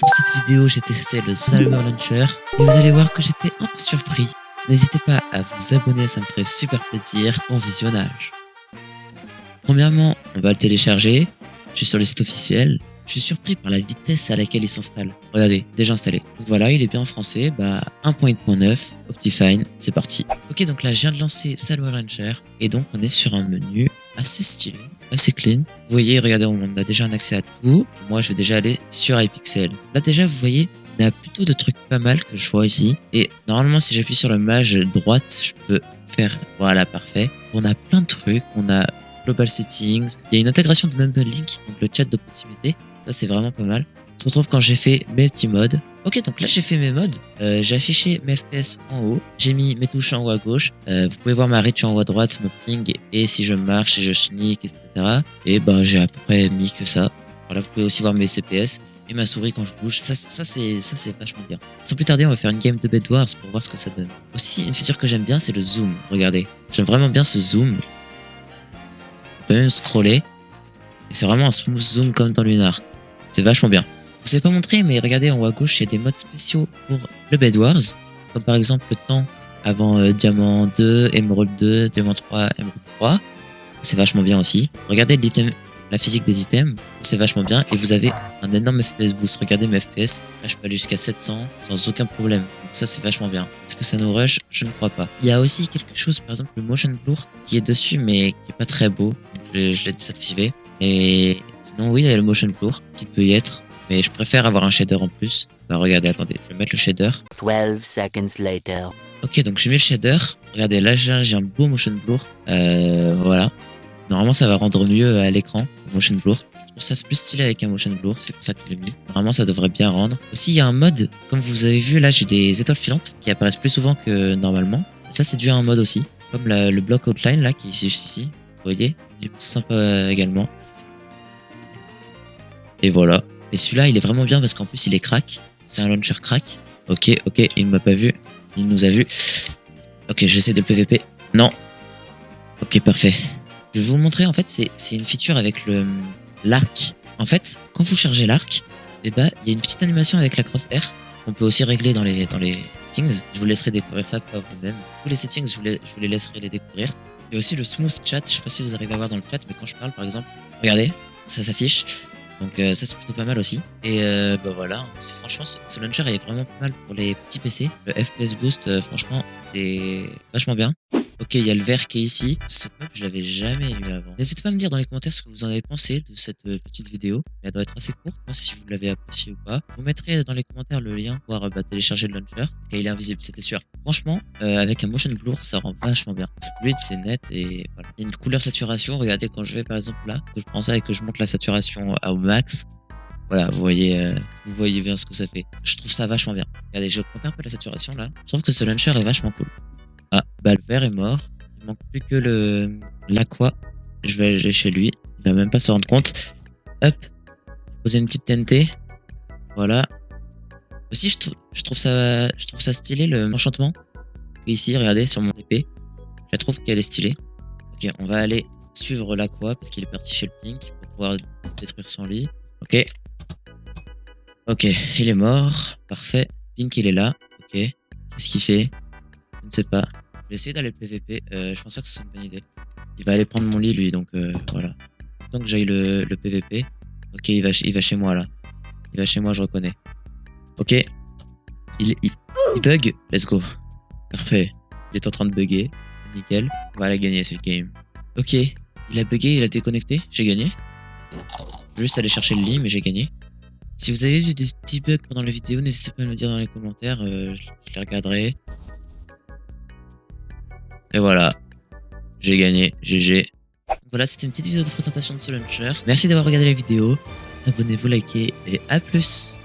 Dans cette vidéo, j'ai testé le Salwar Launcher et vous allez voir que j'étais un peu surpris. N'hésitez pas à vous abonner, ça me ferait super plaisir. Bon visionnage. Premièrement, on va le télécharger. Je suis sur le site officiel. Je suis surpris par la vitesse à laquelle il s'installe. Regardez, déjà installé. Donc voilà, il est bien en français. 1.8.9, Optifine, c'est parti. Ok, donc là, je viens de lancer Salwar Launcher. Et donc, on est sur un menu assez stylé, assez clean. Vous voyez, regardez, on a déjà un accès à tout. Moi, je vais déjà aller sur iPixel. Là, déjà, vous voyez, il y a plutôt de trucs pas mal que je vois ici. Et normalement, si j'appuie sur le mage droite, je peux faire, voilà, parfait. On a plein de trucs. On a Global Settings. Il y a une intégration de Mumble Link, donc le chat de proximité. Ça, c'est vraiment pas mal. On se retrouve quand j'ai fait mes petits modes. Ok, donc là, j'ai fait mes modes. J'ai affiché mes FPS en haut. J'ai mis mes touches en haut à gauche. Vous pouvez voir ma reach en haut à droite, mon ping, et si je marche et je sneak, etc. Et j'ai à peu près mis que ça. Voilà, vous pouvez aussi voir mes CPS et ma souris quand je bouge. Ça c'est vachement bien. Sans plus tarder, on va faire une game de Bed Wars pour voir ce que ça donne. Aussi, une feature que j'aime bien, c'est le zoom. Regardez, j'aime vraiment bien ce zoom. On peut même scroller. Et c'est vraiment un smooth zoom comme dans Lunar. C'est vachement bien. Je vous ai pas montré, mais regardez en haut à gauche, il y a des modes spéciaux pour le Bed Wars. Comme par exemple le temps avant Diamant 2, Emerald 2, Diamant 3, Emerald 3. C'est vachement bien aussi. Regardez l'item, la physique des items. C'est vachement bien. Et vous avez un énorme FPS boost. Regardez mes FPS. Là, je peux aller jusqu'à 700 sans aucun problème. Donc ça, c'est vachement bien. Est-ce que ça nous rush? Je ne crois pas. Il y a aussi quelque chose, par exemple, le motion blur qui est dessus, mais qui est pas très beau. Donc je l'ai désactivé. Et sinon, oui, il y a le motion blur qui peut y être. Mais je préfère avoir un shader en plus. Regardez, attendez, je vais mettre le shader. 12 seconds later. Ok, donc j'ai mis le shader. Regardez, là j'ai un beau motion blur. Voilà. Normalement, ça va rendre mieux à l'écran, motion blur. Je trouve ça plus stylé avec un motion blur, c'est pour ça que je l'ai mis. Normalement, ça devrait bien rendre. Aussi, il y a un mode, comme vous avez vu, là j'ai des étoiles filantes qui apparaissent plus souvent que normalement. Ça, c'est dû à un mode aussi. Comme le block outline là, qui est ici. Vous voyez, il est sympa également. Et voilà. Et celui-là, il est vraiment bien parce qu'en plus, il est crack. C'est un launcher crack. Ok, il ne m'a pas vu. Il nous a vu. Ok, j'essaie de le PVP. Non. Ok, parfait. Je vais vous montrer, en fait, c'est une feature avec l'arc. En fait, quand vous chargez l'arc, il y a une petite animation avec la cross R qu'on peut aussi régler dans les settings. Je vous laisserai découvrir ça par vous-même. Tous les settings, je vous les laisserai les découvrir. Il y a aussi le smooth chat. Je sais pas si vous arrivez à voir dans le chat, mais quand je parle, par exemple, regardez, ça s'affiche. Donc ça c'est plutôt pas mal aussi. Et voilà, franchement ce launcher est vraiment pas mal pour les petits PC. Le FPS boost, franchement, c'est vachement bien. Ok, il y a le vert qui est ici. Cette map, je l'avais jamais eu avant. N'hésitez pas à me dire dans les commentaires ce que vous en avez pensé de cette petite vidéo. Elle doit être assez courte, moi, si vous l'avez appréciée ou pas. Je vous mettrai dans les commentaires le lien pour pouvoir télécharger le launcher. Ok, il est invisible, c'était sûr. Franchement, avec un motion blur, ça rend vachement bien. Fluide, c'est net et voilà. Il y a une couleur saturation. Regardez quand je vais par exemple là, que je prends ça et que je monte la saturation au max. Voilà, vous voyez bien ce que ça fait. Je trouve ça vachement bien. Regardez, je compte un peu la saturation là. Je trouve que ce launcher est vachement cool. Ah, le vert est mort. Il manque plus que l'aqua. Je vais aller chez lui. Il va même pas se rendre compte. Hop. Poser une petite TNT. Voilà. Aussi, je trouve ça stylé l'enchantement. Ici, regardez sur mon épée. Je trouve qu'elle est stylée. Ok, on va aller suivre l'aqua parce qu'il est parti chez le pink pour pouvoir détruire son lit. Ok. Ok, il est mort. Parfait. Pink, il est là. Ok. Qu'est-ce qu'il fait? Je ne sais pas. Je vais essayer d'aller le PVP. Je pense pas que c'est une bonne idée. Il va aller prendre mon lit, lui, donc voilà. Tant que j'aille le PVP. Ok, il va chez moi, là. Il va chez moi, je reconnais. Ok. Il bug. Let's go. Parfait. Il est en train de bugger. C'est nickel. On va la gagner, c'est le game. Ok. Il a bugué, il a déconnecté. J'ai gagné. Je vais juste aller chercher le lit, mais j'ai gagné. Si vous avez vu des petits bugs pendant la vidéo, n'hésitez pas à me le dire dans les commentaires. Je les regarderai. Et voilà, j'ai gagné, GG. Voilà, c'était une petite vidéo de présentation de ce launcher. Merci d'avoir regardé la vidéo. Abonnez-vous, likez et à plus.